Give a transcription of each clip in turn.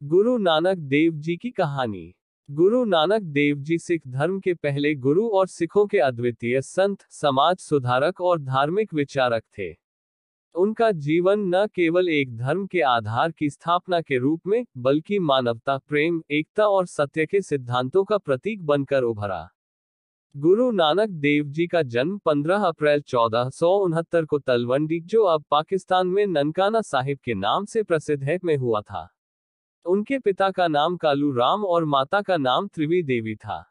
गुरु नानक देव जी की कहानी। गुरु नानक देव जी सिख धर्म के पहले गुरु और सिखों के अद्वितीय संत, समाज सुधारक और धार्मिक विचारक थे। उनका जीवन न केवल एक धर्म के आधार की स्थापना के रूप में, बल्कि मानवता, प्रेम, एकता और सत्य के सिद्धांतों का प्रतीक बनकर उभरा। गुरु नानक देव जी का जन्म 15 अप्रैल 1469 को तलवंडी, जो अब पाकिस्तान में ननकाना साहिब के नाम से प्रसिद्ध है, में हुआ था। उनके पिता का नाम कालू राम और माता का नाम त्रिवी देवी था।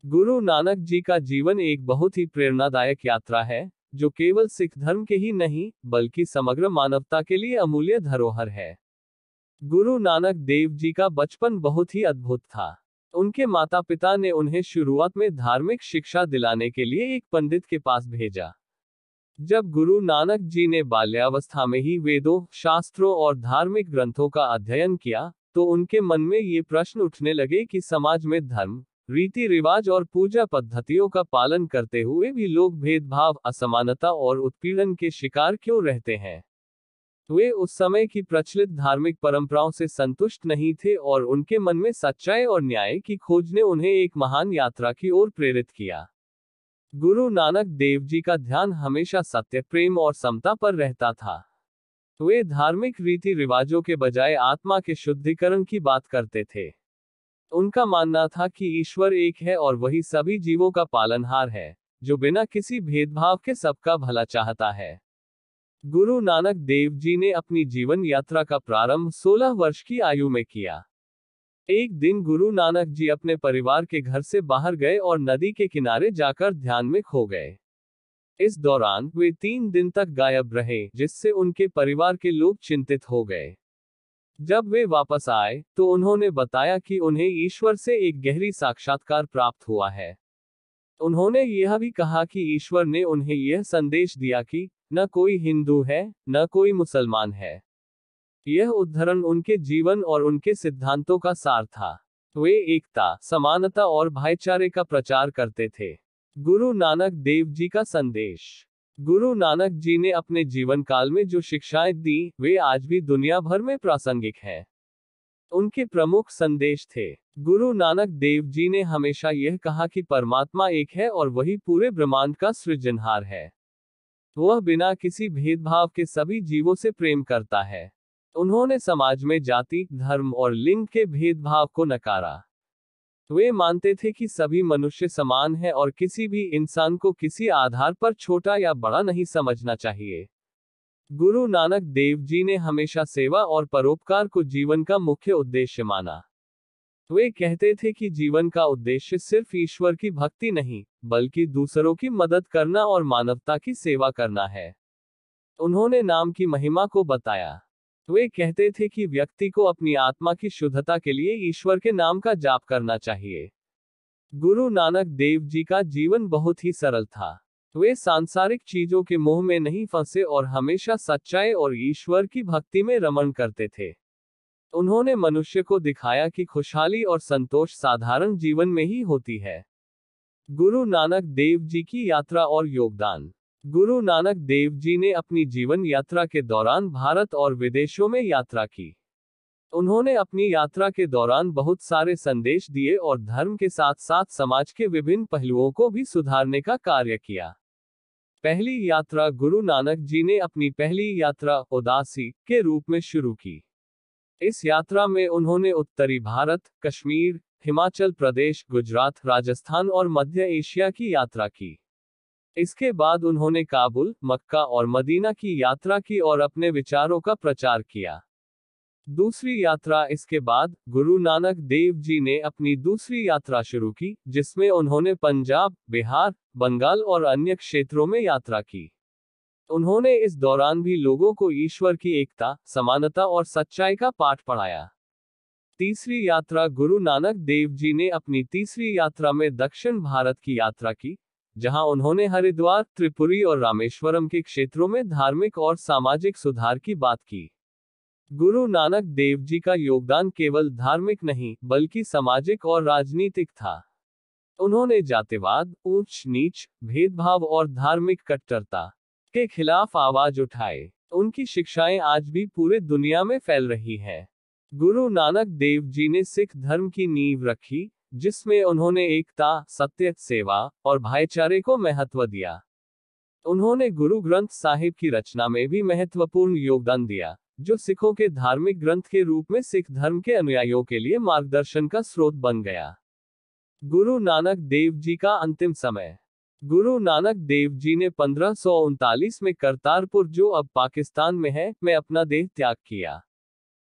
गुरु नानक जी का जीवन एक बहुत ही प्रेरणादायक यात्रा है, जो केवल सिख धर्म के ही नहीं, बल्कि समग्र मानवता के लिए अमूल्य धरोहर है। गुरु नानक देव जी का बचपन बहुत ही अद्भुत था। उनके माता पिता ने उन्हें शुरुआत में धार्मिक शिक्षा दिलाने के लिए एक पंडित के पास भेजा। जब गुरु नानक जी ने बाल्यावस्था में ही वेदों, शास्त्रों और धार्मिक ग्रंथों का अध्ययन किया, तो उनके मन में ये प्रश्न उठने लगे कि समाज में धर्म, रीति रिवाज और पूजा पद्धतियों का पालन करते हुए भी लोग भेदभाव, असमानता और उत्पीड़न के शिकार क्यों रहते हैं। वे उस समय की प्रचलित धार्मिक परंपराओं से संतुष्ट नहीं थे और उनके मन में सच्चाई और न्याय की खोज ने उन्हें एक महान यात्रा की ओर प्रेरित किया। गुरु नानक देव जी का ध्यान हमेशा सत्य, प्रेम और समता पर रहता था। वे धार्मिक रीति रिवाजों के बजाय आत्मा के शुद्धिकरण की बात करते थे। उनका मानना था कि ईश्वर एक है और वही सभी जीवों का पालनहार है, जो बिना किसी भेदभाव के सबका भला चाहता है। गुरु नानक देव जी ने अपनी जीवन यात्रा का प्रारंभ 16 वर्ष की आयु में किया। एक दिन गुरु नानक जी अपने परिवार के घर से बाहर गए और नदी के किनारे जाकर ध्यान में खो गए। इस दौरान वे 3 दिन तक गायब रहे, जिससे उनके परिवार के लोग चिंतित हो गए। जब वे वापस आए, तो उन्होंने बताया कि उन्हें ईश्वर से एक गहरी साक्षात्कार प्राप्त हुआ है। उन्होंने यह भी कहा कि ईश्वर ने उन्हें यह संदेश दिया कि न कोई हिंदू है, न कोई मुसलमान है। यह उद्धरण उनके जीवन और उनके सिद्धांतों का सार था। वे एकता, समानता और भाईचारे का प्रचार करते थे। गुरु नानक देव जी का संदेश। गुरु नानक जी ने अपने जीवन काल में जो शिक्षाएं दी, वे आज भी दुनिया भर में प्रासंगिक हैं। उनके प्रमुख संदेश थे। गुरु नानक देव जी ने हमेशा यह कहा कि परमात्मा एक है और वही पूरे ब्रह्मांड का सृजनहार है। वह बिना किसी भेदभाव के सभी जीवों से प्रेम करता है। उन्होंने समाज में जाति, धर्म और लिंग के भेदभाव को नकारा। वे मानते थे कि सभी मनुष्य समान हैं और किसी भी इंसान को किसी आधार पर छोटा या बड़ा नहीं समझना चाहिए। गुरु नानक देव जी ने हमेशा सेवा और परोपकार को जीवन का मुख्य उद्देश्य माना। वे कहते थे कि जीवन का उद्देश्य सिर्फ ईश्वर की भक्ति नहीं, बल्कि दूसरों की मदद करना और मानवता की सेवा करना है। उन्होंने नाम की महिमा को बताया। वे कहते थे कि व्यक्ति को अपनी आत्मा की शुद्धता के लिए ईश्वर के नाम का जाप करना चाहिए। गुरु नानक देव जी का जीवन बहुत ही सरल था। वे सांसारिक चीजों के मोह में नहीं फंसे और हमेशा सच्चाई और ईश्वर की भक्ति में रमण करते थे। उन्होंने मनुष्य को दिखाया कि खुशहाली और संतोष साधारण जीवन में ही होती है। गुरु नानक देव जी की यात्रा और योगदान। गुरु नानक देव जी ने अपनी जीवन यात्रा के दौरान भारत और विदेशों में यात्रा की। उन्होंने अपनी यात्रा के दौरान बहुत सारे संदेश दिए और धर्म के साथ साथ समाज के विभिन्न पहलुओं को भी सुधारने का कार्य किया। पहली यात्रा। गुरु नानक जी ने अपनी पहली यात्रा उदासी के रूप में शुरू की। इस यात्रा में उन्होंने उत्तरी भारत, कश्मीर, हिमाचल प्रदेश, गुजरात, राजस्थान और मध्य एशिया की यात्रा की। इसके बाद उन्होंने काबुल, मक्का और मदीना की यात्रा की और अपने विचारों का प्रचार किया। दूसरी यात्रा। इसके बाद गुरु नानक देव जी ने अपनी दूसरी यात्रा शुरू की, जिसमें उन्होंने पंजाब, बिहार, बंगाल और अन्य क्षेत्रों में यात्रा की। उन्होंने इस दौरान भी लोगों को ईश्वर की एकता, समानता और सच्चाई का पाठ पढ़ाया। तीसरी यात्रा। गुरु नानक देव जी ने अपनी तीसरी यात्रा में दक्षिण भारत की यात्रा की, जहां उन्होंने हरिद्वार, त्रिपुरी और रामेश्वरम के क्षेत्रों में धार्मिक और सामाजिक सुधार की बात की। गुरु नानक देव जी का योगदान केवल धार्मिक नहीं, बल्कि सामाजिक और राजनीतिक था। उन्होंने जातिवाद, ऊंच नीच, भेदभाव और धार्मिक कट्टरता के खिलाफ आवाज उठाए। उनकी शिक्षाएं आज भी पूरे दुनिया में फैल रही हैं। गुरु नानक देव जी ने सिख धर्म की नींव रखी, जिसमें उन्होंने एकता, सत्य, सेवा और भाईचारे को महत्व दिया। उन्होंने गुरु ग्रंथ साहिब की रचना में भी महत्वपूर्ण योगदान दिया, जो सिखों के धार्मिक ग्रंथ के रूप में सिख धर्म के अनुयायियों के लिए मार्गदर्शन का स्रोत बन गया। गुरु नानक देव जी का अंतिम समय। गुरु नानक देव जी ने 1539 में करतारपुर, जो अब पाकिस्तान में है, में अपना देह त्याग किया।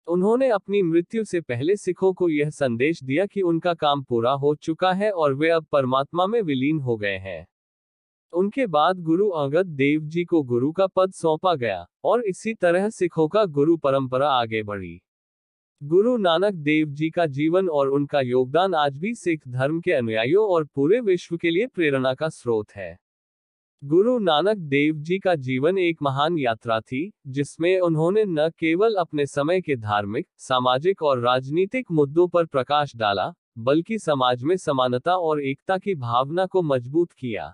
उन्होंने अपनी मृत्यु से पहले सिखों को यह संदेश दिया कि उनका काम पूरा हो चुका है और वे अब परमात्मा में विलीन हो गए हैं। उनके बाद गुरु अंगद देव जी को गुरु का पद सौंपा गया, और इसी तरह सिखों का गुरु परंपरा आगे बढ़ी। गुरु नानक देव जी का जीवन और उनका योगदान आज भी सिख धर्म के अनुयायियों और पूरे विश्व के लिए प्रेरणा का स्रोत है। गुरु नानक देव जी का जीवन एक महान यात्रा थी, जिसमें उन्होंने न केवल अपने समय के धार्मिक, सामाजिक और राजनीतिक मुद्दों पर प्रकाश डाला, बल्कि समाज में समानता और एकता की भावना को मजबूत किया।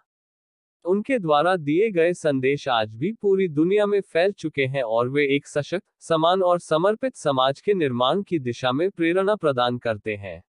उनके द्वारा दिए गए संदेश आज भी पूरी दुनिया में फैल चुके हैं और वे एक सशक्त, समान और समर्पित समाज के निर्माण की दिशा में प्रेरणा प्रदान करते हैं।